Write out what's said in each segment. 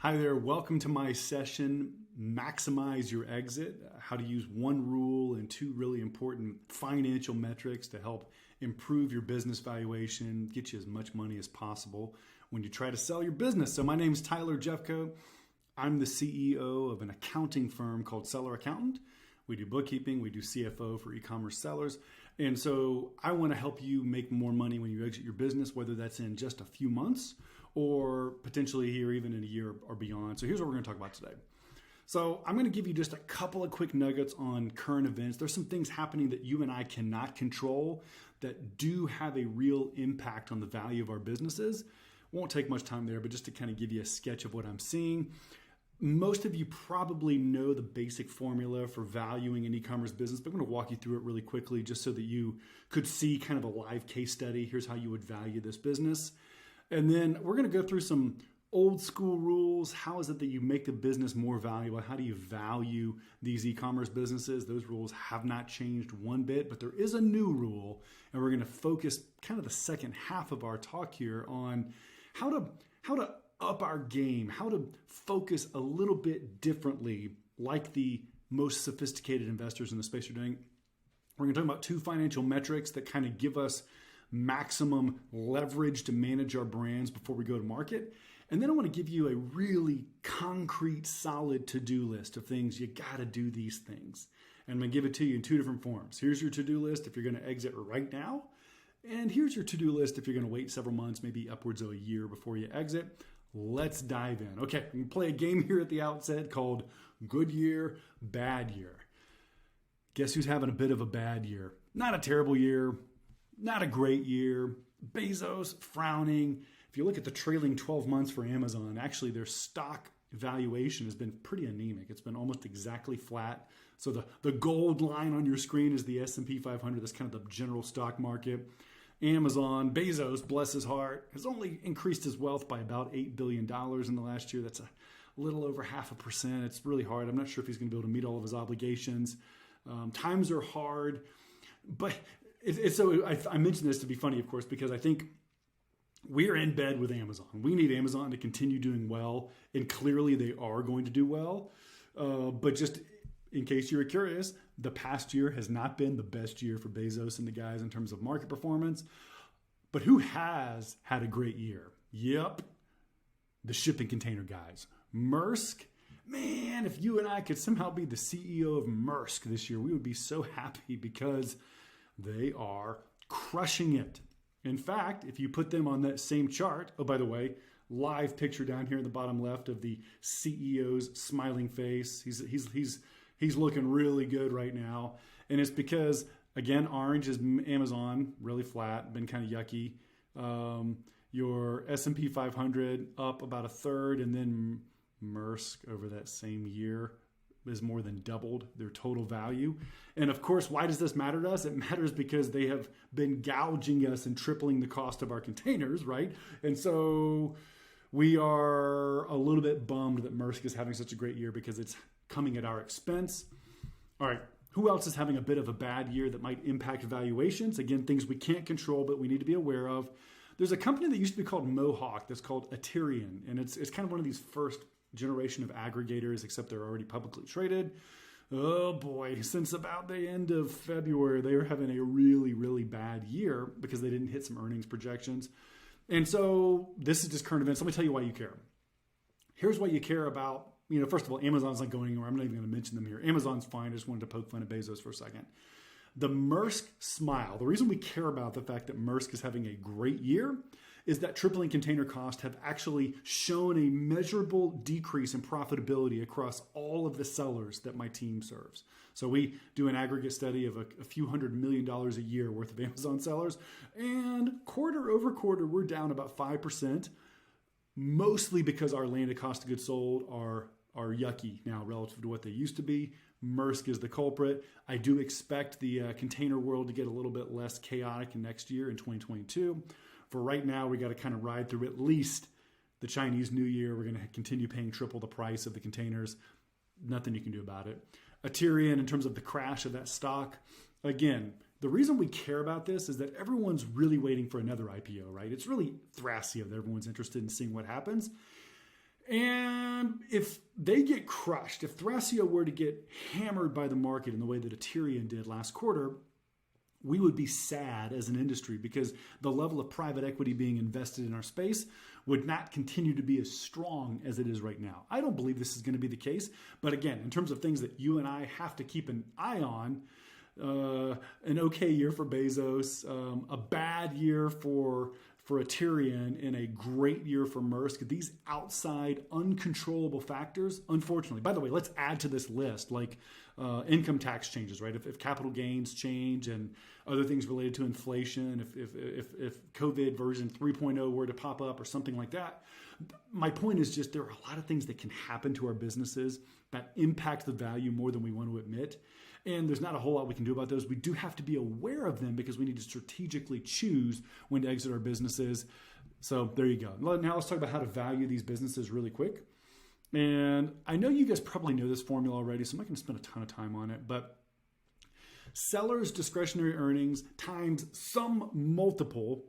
Hi there, welcome to my session, Maximize Your Exit, how to use one rule and two really important financial metrics to help improve your business valuation, get you as much money as possible when you try to sell your business. So my name is Tyler Jefcoat. I'm the CEO of an accounting firm called Seller Accountant. We do bookkeeping, we do CFO for e-commerce sellers. And so I want to help you make more money when you exit your business, whether that's in just a few months or potentially here even in a year or beyond. So here's what we're going to talk about today. So I'm going to give you just a couple of quick nuggets on current events. There's some things happening that you and I cannot control that do have a real impact on the value of our businesses. Won't take much time there, but just to kind of give you a sketch of what I'm seeing. Most of you probably know the basic formula for valuing an e-commerce business, but I'm going to walk you through it really quickly just so that you could see kind of a live case study. Here's how you would value this business. And then we're going to go through some old school rules. How is it that you make the business more valuable? How do you value these e-commerce businesses? Those rules have not changed one bit, but there is a new rule. And we're going to focus kind of the second half of our talk here on how to up our game, how to focus a little bit differently like the most sophisticated investors in the space are doing. We're going to talk about two financial metrics that kind of give us maximum leverage to manage our brands before we go to market. And then I want to give you a really concrete, solid to-do list of things. You got to do these things. And I'm going to give it to you in two different forms. Here's your to-do list if you're going to exit right now. And here's your to-do list if you're going to wait several months, maybe upwards of a year before you exit. Let's dive in. Okay, I'm going to play a game here at the outset called Good Year, Bad Year. Guess who's having a bit of a bad year? Not a terrible year. Not a great year. Bezos frowning. If you look at the trailing 12 months for Amazon, actually their stock valuation has been pretty anemic. It's been almost exactly flat. So the gold line on your screen is the S&P 500. That's kind of the general stock market. Amazon, Bezos, bless his heart, has only increased his wealth by about $8 billion in the last year. That's a little over 0.5%. It's really hard. I'm not sure if he's going to be able to meet all of his obligations. Times are hard. But I mentioned this to be funny, of course, because I think we're in bed with Amazon. We need Amazon to continue doing well, and clearly they are going to do well. But just in case you were curious, the past year has not been the best year for Bezos and the guys in terms of market performance. But who has had a great year? Yep, the shipping container guys. Maersk. Man, if you and I could somehow be the CEO of Maersk this year, we would be so happy because they are crushing it. In fact, if you put them on that same chart, oh, by the way, live picture down here in the bottom left of the CEO's smiling face. He's looking really good right now. And it's because, again, orange is Amazon, really flat, been kind of yucky. Your S&P 500 up about a third, and then Maersk over that same year is more than doubled their total value. And of course, why does this matter to us? It matters because they have been gouging us and tripling the cost of our containers, right? And so we are a little bit bummed that Maersk is having such a great year because it's coming at our expense. All right, who else is having a bit of a bad year that might impact valuations? Again, things we can't control, but we need to be aware of. There's a company that used to be called Mohawk that's called Aterian, and it's kind of one of these first generation of aggregators, except they're already publicly traded. Oh boy, since about the end of February, they were having a really, really bad year because they didn't hit some earnings projections. And so this is just current events. Let me tell you why you care. Here's what you care about. First of all, Amazon's not going anywhere. I'm not even going to mention them here. Amazon's fine. I just wanted to poke fun at Bezos for a second. The Maersk smile, the reason we care about the fact that Maersk is having a great year is that tripling container costs have actually shown a measurable decrease in profitability across all of the sellers that my team serves. So we do an aggregate study of a few $100 million a year worth of Amazon sellers, and quarter over quarter, we're down about 5%, mostly because our landed cost of goods sold are yucky now relative to what they used to be. Maersk is the culprit. I do expect the container world to get a little bit less chaotic next year in 2022. For right now, we got to kind of ride through at least the Chinese New Year. We're going to continue paying triple the price of the containers. Nothing you can do about it. Aterian, in terms of the crash of that stock, again, the reason we care about this is that everyone's really waiting for another IPO, right? It's really Thrasio that everyone's interested in seeing what happens. And if they get crushed, if Thrasio were to get hammered by the market in the way that Aterian did last quarter, we would be sad as an industry because the level of private equity being invested in our space would not continue to be as strong as it is right now. I don't believe this is going to be the case. But again, in terms of things that you and I have to keep an eye on, an okay year for Bezos, a bad year for Aterian, and a great year for Maersk. These outside uncontrollable factors, unfortunately. By the way, let's add to this list like income tax changes, right? If capital gains change and other things related to inflation, if COVID version 3.0 were to pop up or something like that. My point is just there are a lot of things that can happen to our businesses that impact the value more than we want to admit. And there's not a whole lot we can do about those. We do have to be aware of them because we need to strategically choose when to exit our businesses. So there you go. Now let's talk about how to value these businesses really quick. And I know you guys probably know this formula already, so I'm not going to spend a ton of time on it. But sellers' discretionary earnings times some multiple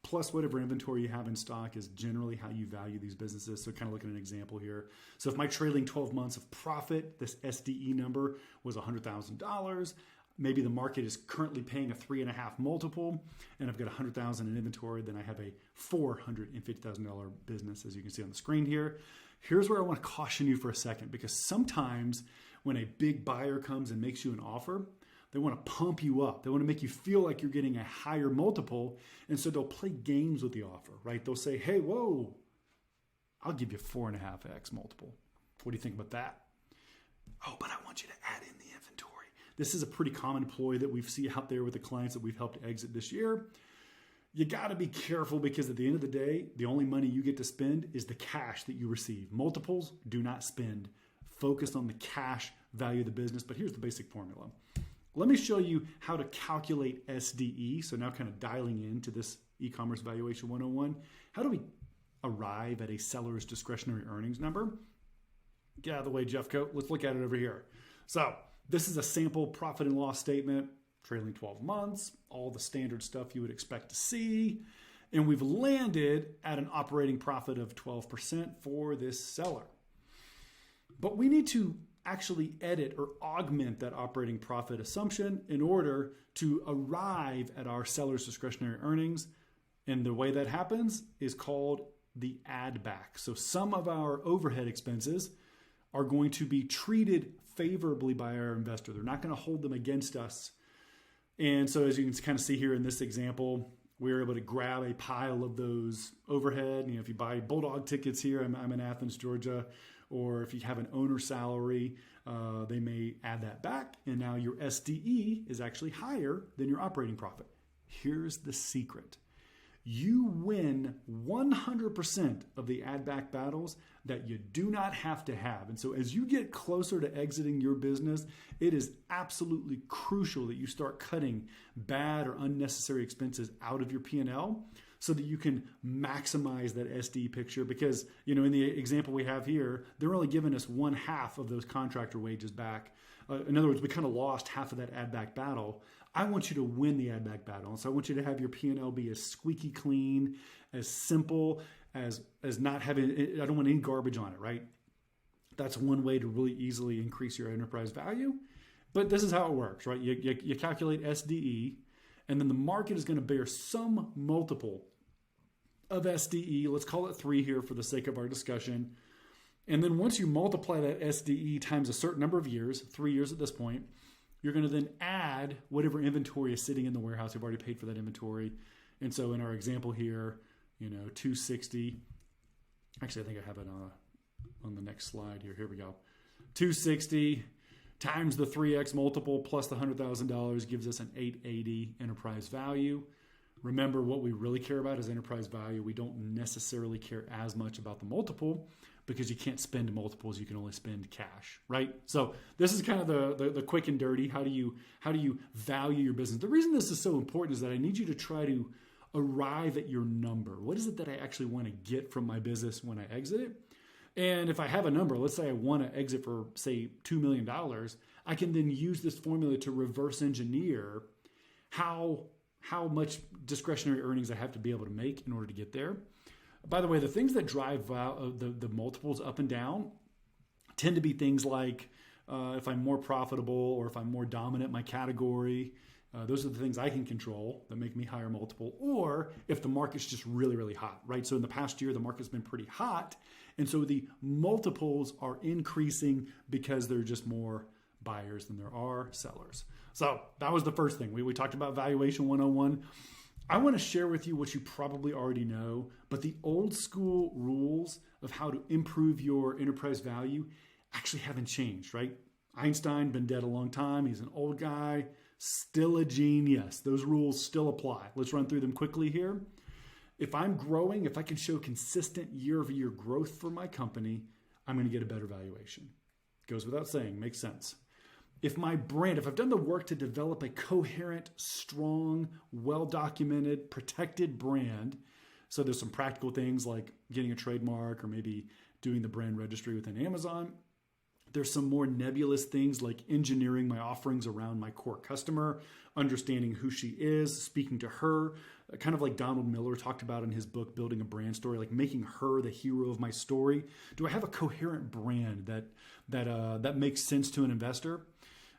plus whatever inventory you have in stock is generally how you value these businesses. So kind of look at an example here. So if my trailing 12 months of profit, this SDE number was $100,000, maybe the market is currently paying a 3.5 multiple, and I've got $100,000 in inventory, then I have a $450,000 business, as you can see on the screen here. Here's where I want to caution you for a second, because sometimes when a big buyer comes and makes you an offer, they want to pump you up. They want to make you feel like you're getting a higher multiple. And so they'll play games with the offer, right? They'll say, hey, whoa, I'll give you 4.5x multiple. What do you think about that? Oh, but I want you to add in the inventory. This is a pretty common ploy that we've seen out there with the clients that we've helped exit this year. You got to be careful because at the end of the day, the only money you get to spend is the cash that you receive. Multiples do not spend. Focus on the cash value of the business. But here's the basic formula. Let me show you how to calculate SDE. So now kind of dialing into this e-commerce valuation 101. How do we arrive at a seller's discretionary earnings number? Get out of the way, Jefcoat. Let's look at it over here. So this is a sample profit and loss statement, trailing 12 months, all the standard stuff you would expect to see. And we've landed at an operating profit of 12% for this seller. But we need to actually edit or augment that operating profit assumption in order to arrive at our seller's discretionary earnings. And the way that happens is called the add back. So some of our overhead expenses are going to be treated favorably by our investor. They're not going to hold them against us. And so as you can kind of see here in this example, we were able to grab a pile of those overhead. You know, if you buy Bulldog tickets here, I'm in Athens, Georgia, or if you have an owner salary, they may add that back. And now your SDE is actually higher than your operating profit. Here's the secret. You win 100% of the add back battles that you do not have to have. And so as you get closer to exiting your business, it is absolutely crucial that you start cutting bad or unnecessary expenses out of your P&L so that you can maximize that SDE picture. Because, you know, in the example we have here, they're only giving us 1/2 of those contractor wages back. In other words, we kind of lost half of that add back battle. I want you to win the add back battle. And so I want you to have your P&L be as squeaky clean, as simple as not having, I don't want any garbage on it, right? That's one way to really easily increase your enterprise value. But this is how it works, right? You calculate SDE, and then the market is going to bear some multiple of SDE. Let's call it 3 here for the sake of our discussion. And then once you multiply that SDE times a certain number of years, 3 years at this point, you're going to then add whatever inventory is sitting in the warehouse. You've already paid for that inventory. And so in our example here, you know, 260. Actually, I think I have it on the next slide here. Here we go. 260 times the 3x multiple plus the $100,000 gives us an 880 enterprise value. Remember, what we really care about is enterprise value. We don't necessarily care as much about the multiple because you can't spend multiples. You can only spend cash, right? So this is kind of the quick and dirty. How do you value your business? The reason this is so important is that I need you to try to arrive at your number. What is it that I actually want to get from my business when I exit it? And if I have a number, let's say I want to exit for, say, $2 million, I can then use this formula to reverse engineer how much discretionary earnings I have to be able to make in order to get there. By the way, the things that drive the multiples up and down tend to be things like if I'm more profitable or if I'm more dominant in my category. Those are the things I can control that make me higher multiple. Or if the market's just really, really hot, right? So in the past year, the market's been pretty hot. And so the multiples are increasing because there are just more buyers than there are sellers. So that was the first thing. We talked about Valuation 101. I want to share with you what you probably already know, but the old school rules of how to improve your enterprise value actually haven't changed, right? Einstein, been dead a long time. He's an old guy, still a genius. Those rules still apply. Let's run through them quickly here. If I'm growing, if I can show consistent year-over-year growth for my company, I'm going to get a better valuation. Goes without saying, makes sense. If my brand, if I've done the work to develop a coherent, strong, well-documented, protected brand, so there's some practical things like getting a trademark or maybe doing the brand registry within Amazon. There's some more nebulous things like engineering my offerings around my core customer, understanding who she is, speaking to her, kind of like Donald Miller talked about in his book, Building a Brand Story, like making her the hero of my story. Do I have a coherent brand that makes sense to an investor?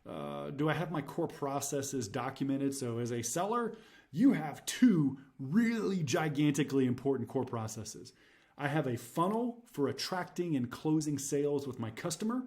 Do I have my core processes documented? So as a seller, you have two really gigantically important core processes. I have a funnel for attracting and closing sales with my customer,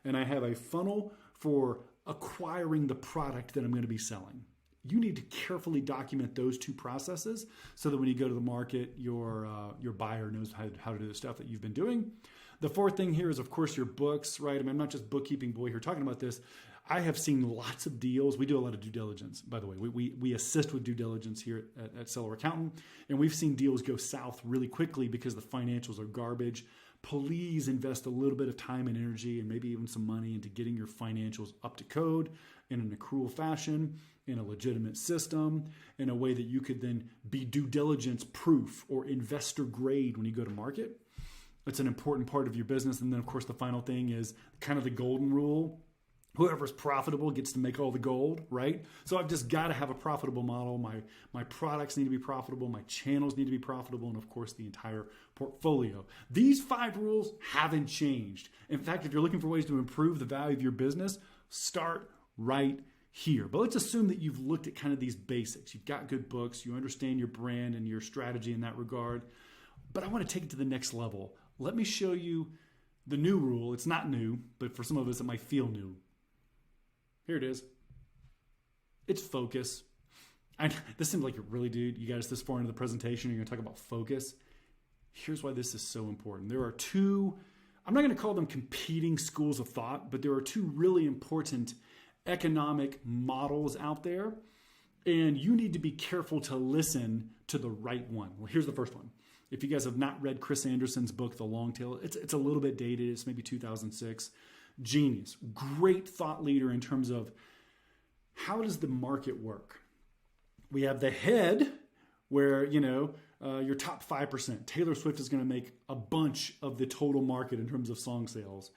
and I have a funnel for acquiring the product that I'm going to be selling. You need to carefully document those two processes so that when you go to the market, your buyer knows how to do the stuff that you've been doing. The fourth thing here is, of course, your books, right? I mean, I'm not just bookkeeping boy here talking about this. I have seen lots of deals. We do a lot of due diligence, by the way. We assist with due diligence here at Seller Accountant, and we've seen deals go south really quickly because the financials are garbage. Please invest a little bit of time and energy and maybe even some money into getting your financials up to code in an accrual fashion, in a legitimate system, in a way that you could then be due diligence proof or investor grade when you go to market. It's an important part of your business. And then, of course, the final thing is kind of the golden rule. Whoever's profitable gets to make all the gold, right? So I've just got to have a profitable model. My products need to be profitable. My channels need to be profitable. And of course, the entire portfolio. These 5 rules haven't changed. In fact, if you're looking for ways to improve the value of your business, start right here. But let's assume that you've looked at kind of these basics. You've got good books. You understand your brand and your strategy in that regard. But I want to take it to the next level. Let me show you the new rule. It's not new, but for some of us, it might feel new. Here it is. It's focus. This seems like you're really, dude, you got us this far into the presentation. You're going to talk about focus. Here's why this is so important. There are 2, I'm not going to call them competing schools of thought, but there are 2 really important economic models out there. And you need to be careful to listen to the right one. Well, here's the first one. If you guys have not read Chris Anderson's book, The Long Tail, it's a little bit dated. It's maybe 2006. Genius, great thought leader in terms of how does the market work? We have the head where, your top 5%. Taylor Swift is going to make a bunch of the total market in terms of song sales.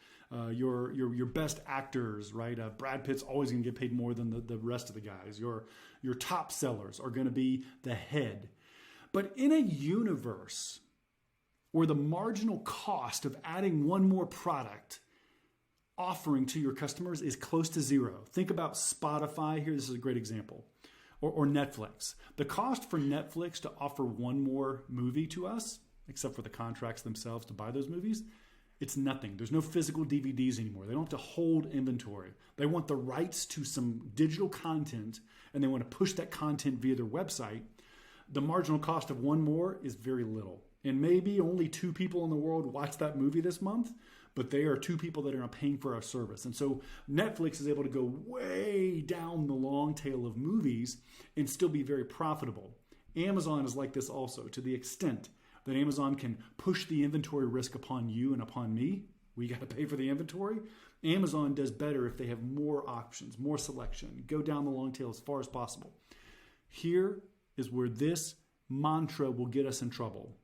Your best actors, right? Brad Pitt's always going to get paid more than the rest of the guys. Your top sellers are going to be the head. But in a universe where the marginal cost of adding one more product offering to your customers is close to zero. Think about Spotify here. This is a great example. Or Netflix. The cost for Netflix to offer one more movie to us, except for the contracts themselves to buy those movies, it's nothing. There's no physical DVDs anymore. They don't have to hold inventory. They want the rights to some digital content, and they want to push that content via their website. The marginal cost of one more is very little. And maybe only 2 people in the world watch that movie this month, but they are 2 people that are paying for our service. And so Netflix is able to go way down the long tail of movies and still be very profitable. Amazon is like this also, to the extent that Amazon can push the inventory risk upon you and upon me. We got to pay for the inventory. Amazon does better if they have more options, more selection, go down the long tail as far as possible. Here is where this mantra will get us in trouble.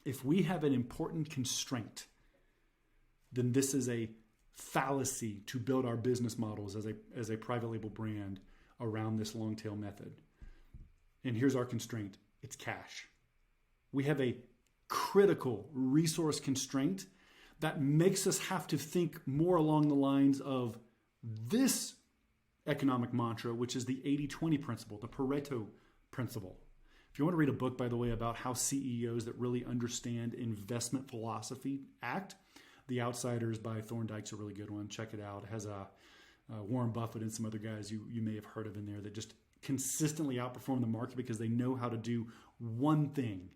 If we have an important constraint, then this is a fallacy to build our business models as a private label brand around this long tail method. And here's our constraint. It's cash. We have a critical resource constraint that makes us have to think more along the lines of this economic mantra, which is the 80-20 principle, the Pareto principle. If you want to read a book, by the way, about how CEOs that really understand investment philosophy act, The Outsiders by Thorndike's a really good one. Check it out. It has Warren Buffett and some other guys you may have heard of in there that just consistently outperform the market because they know how to do one thing.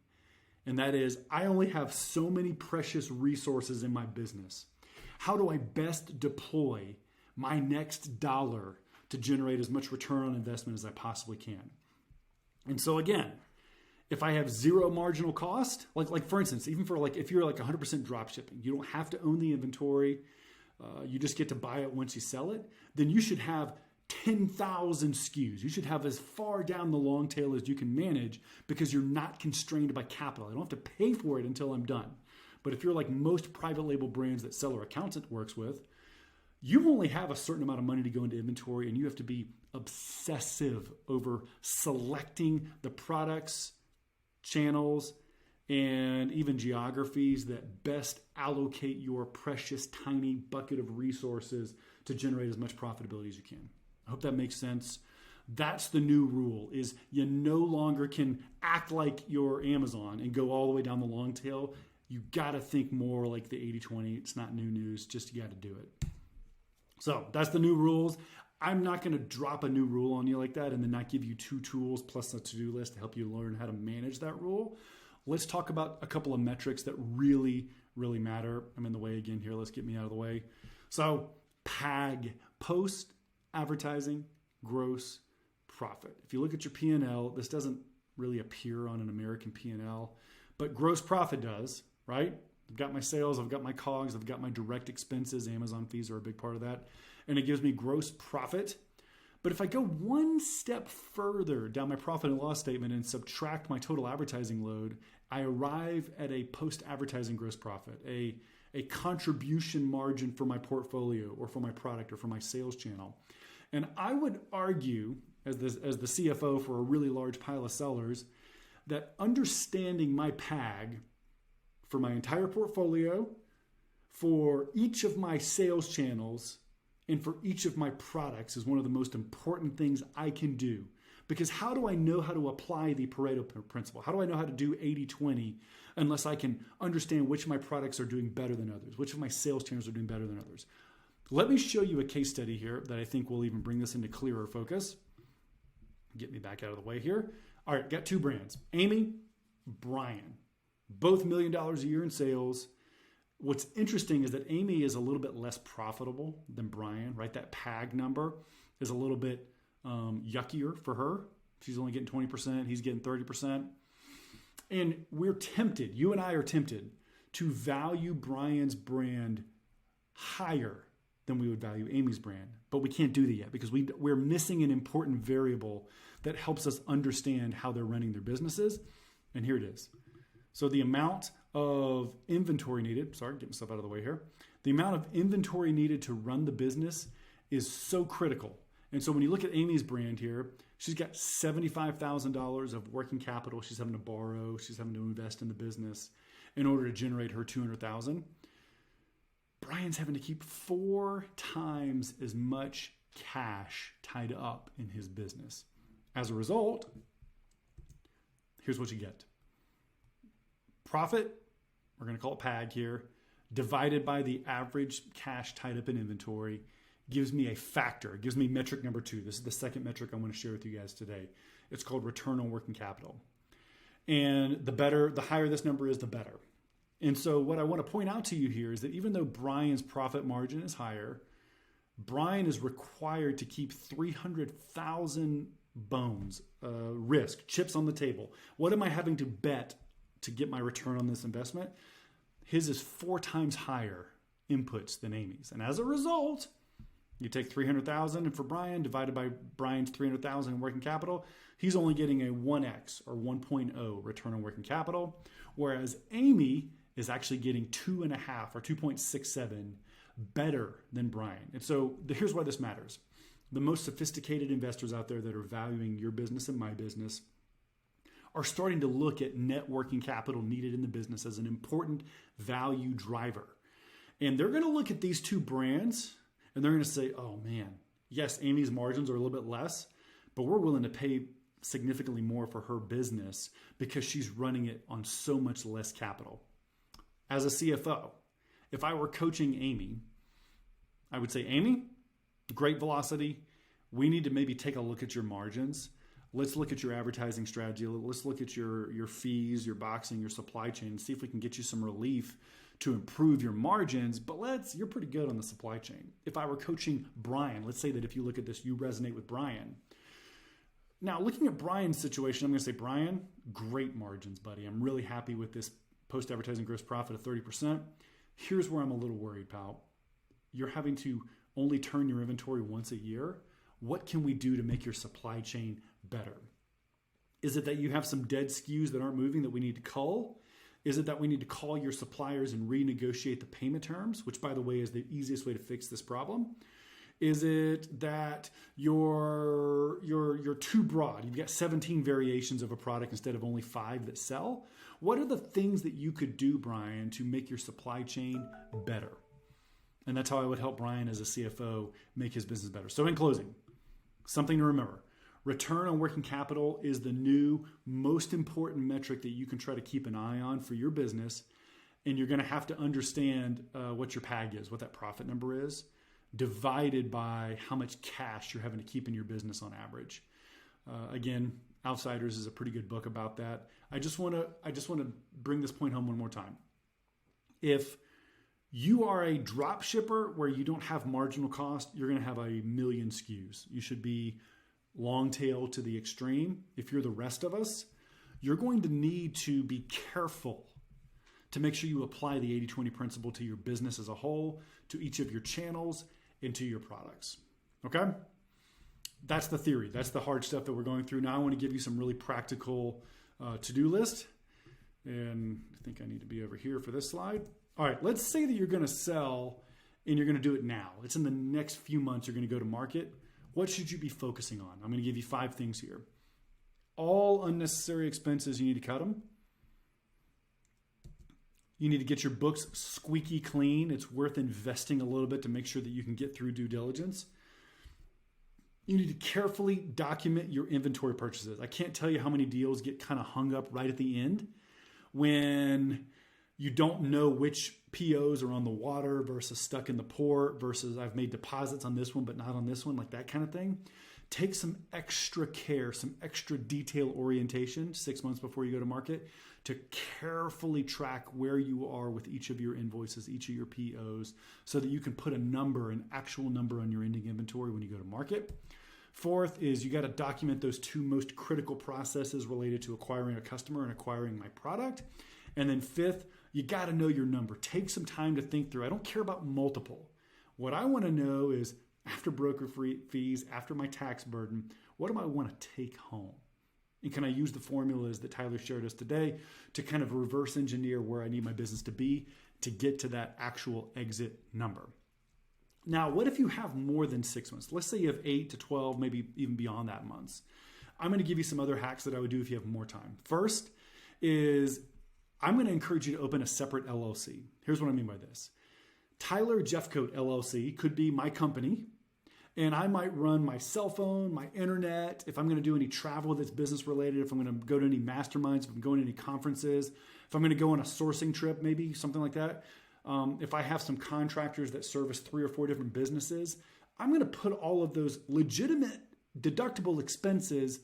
And that is, I only have so many precious resources in my business. How do I best deploy my next dollar to generate as much return on investment as I possibly can? And so again, if I have zero marginal cost, like for instance, even for if you're 100% drop shipping, you don't have to own the inventory, you just get to buy it once you sell it, then you should have 10,000 SKUs. You should have as far down the long tail as you can manage because you're not constrained by capital. I don't have to pay for it until I'm done. But if you're like most private label brands that Seller Accountant works with, you only have a certain amount of money to go into inventory, and you have to be obsessive over selecting the products, channels, and even geographies that best allocate your precious tiny bucket of resources to generate as much profitability as you can. I hope that makes sense. That's the new rule, is you no longer can act like you're Amazon and go all the way down the long tail. You got to think more like the 80-20. It's not new news, just you got to do it. So that's the new rules. I'm not going to drop a new rule on you like that and then not give you 2 tools plus a to-do list to help you learn how to manage that rule. Let's talk about a couple of metrics that really, really matter. I'm in the way again here. Let's get me out of the way. So PAG, post advertising gross profit. If you look at your P&L, this doesn't really appear on an American P&L, but gross profit does, right? I've got my sales, I've got my COGS, I've got my direct expenses. Amazon fees are a big part of that. And it gives me gross profit. But if I go one step further down my profit and loss statement and subtract my total advertising load, I arrive at a post-advertising gross profit, a contribution margin for my portfolio or for my product or for my sales channel. And I would argue, as the CFO for a really large pile of sellers, that understanding my PAG for my entire portfolio, for each of my sales channels, and for each of my products is one of the most important things I can do. Because how do I know how to apply the Pareto principle? How do I know how to do 80-20 unless I can understand which of my products are doing better than others, which of my sales channels are doing better than others? Let me show you a case study here that I think will even bring this into clearer focus. Get me back out of the way here. All right, got 2 brands, Amy, Brian, both $1 million a year in sales. What's interesting is that Amy is a little bit less profitable than Brian, right? That PAG number is a little bit yuckier for her. She's only getting 20%, he's getting 30%. And we're tempted, you and I are tempted to value Brian's brand higher than we would value Amy's brand. But we can't do that yet because we're missing an important variable that helps us understand how they're running their businesses. And here it is. So the amount of inventory needed, get myself out of the way here. The amount of inventory needed to run the business is so critical. And so when you look at Amy's brand here, she's got $75,000 of working capital she's having to borrow, she's having to invest in the business in order to generate her $200,000. Brian's having to keep 4 times as much cash tied up in his business. As a result, here's what you get. Profit, we're going to call it PAG here, divided by the average cash tied up in inventory gives me a factor. It gives me metric number 2. This is the second metric I want to share with you guys today. It's called return on working capital. And the higher this number is, the better. And so what I want to point out to you here is that even though Brian's profit margin is higher, Brian is required to keep 300,000 bones, risk, chips on the table. What am I having to bet to get my return on this investment? His is 4 times higher inputs than Amy's. And as a result, you take 300,000 and for Brian divided by Brian's 300,000 in working capital, he's only getting a 1x or 1.0 return on working capital, whereas Amy is actually getting 2.5 or 2.67 better than Brian. And so here's why this matters. The most sophisticated investors out there that are valuing your business and my business are starting to look at net working capital needed in the business as an important value driver. And they're going to look at these two brands and they're going to say, oh man, yes, Amy's margins are a little bit less, but we're willing to pay significantly more for her business because she's running it on so much less capital. As a CFO, if I were coaching Amy, I would say, Amy, great velocity. We need to maybe take a look at your margins. Let's look at your advertising strategy. Let's look at your fees, your boxing, your supply chain, and see if we can get you some relief to improve your margins. But you're pretty good on the supply chain. If I were coaching Brian, let's say that if you look at this, you resonate with Brian. Now, looking at Brian's situation, I'm going to say, Brian, great margins, buddy. I'm really happy with this post-advertising gross profit of 30%. Here's where I'm a little worried, pal. You're having to only turn your inventory once a year. What can we do to make your supply chain better? Is it that you have some dead SKUs that aren't moving that we need to cull? Is it that we need to call your suppliers and renegotiate the payment terms, which, by the way, is the easiest way to fix this problem? Is it that you're too broad? You've got 17 variations of a product instead of only 5 that sell. What are the things that you could do, Brian, to make your supply chain better? And that's how I would help Brian as a CFO make his business better. So in closing, something to remember. Return on working capital is the new most important metric that you can try to keep an eye on for your business. And you're going to have to understand what your PAG is, what that profit number is, divided by how much cash you're having to keep in your business on average. Again, Outsiders is a pretty good book about that. I just want to bring this point home one more time. If you are a drop shipper where you don't have marginal cost, you're going to have a million SKUs. You should be long tail to the extreme. If you're the rest of us, you're going to need to be careful to make sure you apply the 80-20 principle to your business as a whole, to each of your channels, and to your products. Okay? That's the theory. That's the hard stuff that we're going through. Now I want to give you some really practical to-do list. And I think I need to be over here for this slide. All right, let's say that you're going to sell and you're going to do it now. It's in the next few months you're going to go to market. What should you be focusing on? I'm going to give you 5 things here. All unnecessary expenses, you need to cut them. You need to get your books squeaky clean. It's worth investing a little bit to make sure that you can get through due diligence. You need to carefully document your inventory purchases. I can't tell you how many deals get kind of hung up right at the end when you don't know which POs are on the water versus stuck in the port versus I've made deposits on this one but not on this one, like that kind of thing. Take some extra care, some extra detail orientation 6 months before you go to market to carefully track where you are with each of your invoices, each of your POs, so that you can put a number, an actual number on your ending inventory when you go to market. 4th is you got to document those 2 most critical processes related to acquiring a customer and acquiring my product. And then 5th, you got to know your number. Take some time to think through. I don't care about multiple. What I want to know is after broker fees, after my tax burden, what do I want to take home? And can I use the formulas that Tyler shared us today to kind of reverse engineer where I need my business to be to get to that actual exit number? Now, what if you have more than 6 months? Let's say you have 8 to 12, maybe even beyond that months. I'm going to give you some other hacks that I would do if you have more time. First is I'm going to encourage you to open a separate LLC. Here's what I mean by this. Tyler Jefcoat LLC could be my company, and I might run my cell phone, my internet, if I'm going to do any travel that's business related, if I'm going to go to any masterminds, if I'm going to any conferences, if I'm going to go on a sourcing trip, maybe something like that. If I have some contractors that service 3 or 4 different businesses, I'm going to put all of those legitimate deductible expenses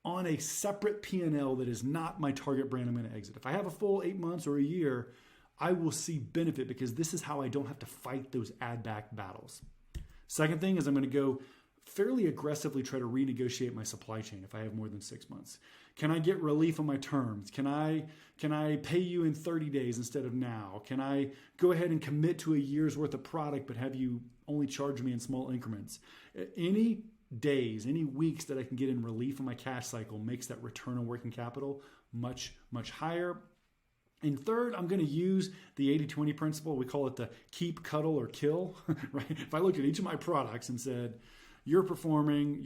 on a separate P&L that is not my target brand I'm going to exit. If I have a full 8 months or a year, I will see benefit because this is how I don't have to fight those add back battles. Second thing is I'm going to go fairly aggressively try to renegotiate my supply chain if I have more than 6 months. Can I get relief on my terms? Can I pay you in 30 days instead of now? Can I go ahead and commit to a year's worth of product but have you only charge me in small increments? Any days, any weeks that I can get in relief on my cash cycle makes that return on working capital much, much higher. And third, I'm going to use the 80-20 principle. We call it the keep, cuddle, or kill, right? If I looked at each of my products and said, you're performing,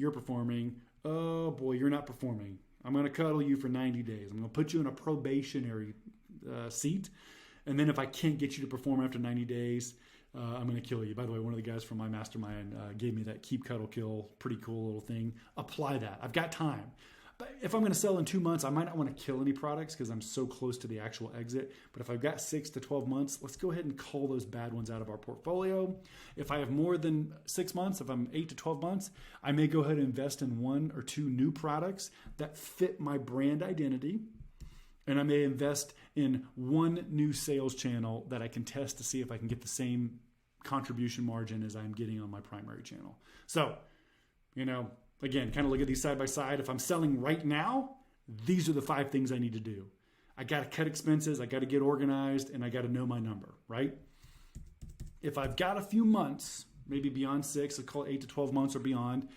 oh boy, you're not performing. I'm going to cuddle you for 90 days. I'm going to put you in a probationary seat. And then if I can't get you to perform after 90 days, I'm going to kill you. By the way, one of the guys from my mastermind gave me that keep, cuddle, kill, pretty cool little thing. Apply that. I've got time. But if I'm going to sell in 2 months, I might not want to kill any products because I'm so close to the actual exit. But if I've got 6 to 12 months, let's go ahead and cull those bad ones out of our portfolio. If I have more than 6 months, if I'm 8 to 12 months, I may go ahead and invest in 1 or 2 new products that fit my brand identity. And I may invest in 1 new sales channel that I can test to see if I can get the same contribution margin as I'm getting on my primary channel. So, again, kind of look at these side by side. If I'm selling right now, these are the 5 things I need to do. I got to cut expenses, I got to get organized, and I got to know my number, right? If I've got a few months, maybe beyond 6, I'll call it 8 to 12 months or beyond,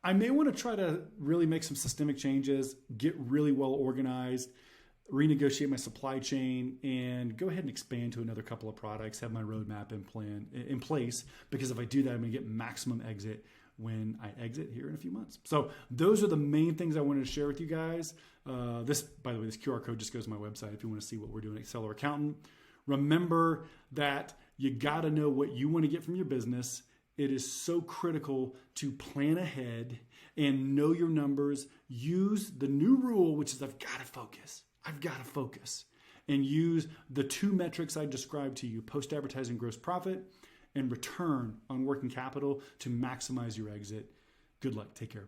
I may want to try to really make some systemic changes, get really well organized, renegotiate my supply chain, and go ahead and expand to another couple of products, have my roadmap in place, because if I do that, I'm going to get maximum exit when I exit here in a few months. So those are the main things I wanted to share with you guys. By the way, this QR code just goes to my website if you want to see what we're doing at Seller Accountant. Remember that you got to know what you want to get from your business. It is so critical to plan ahead and know your numbers. Use the new rule, which is I've got to focus. I've got to focus. And use the 2 metrics I described to you, post-advertising gross profit and return on working capital, to maximize your exit. Good luck. Take care.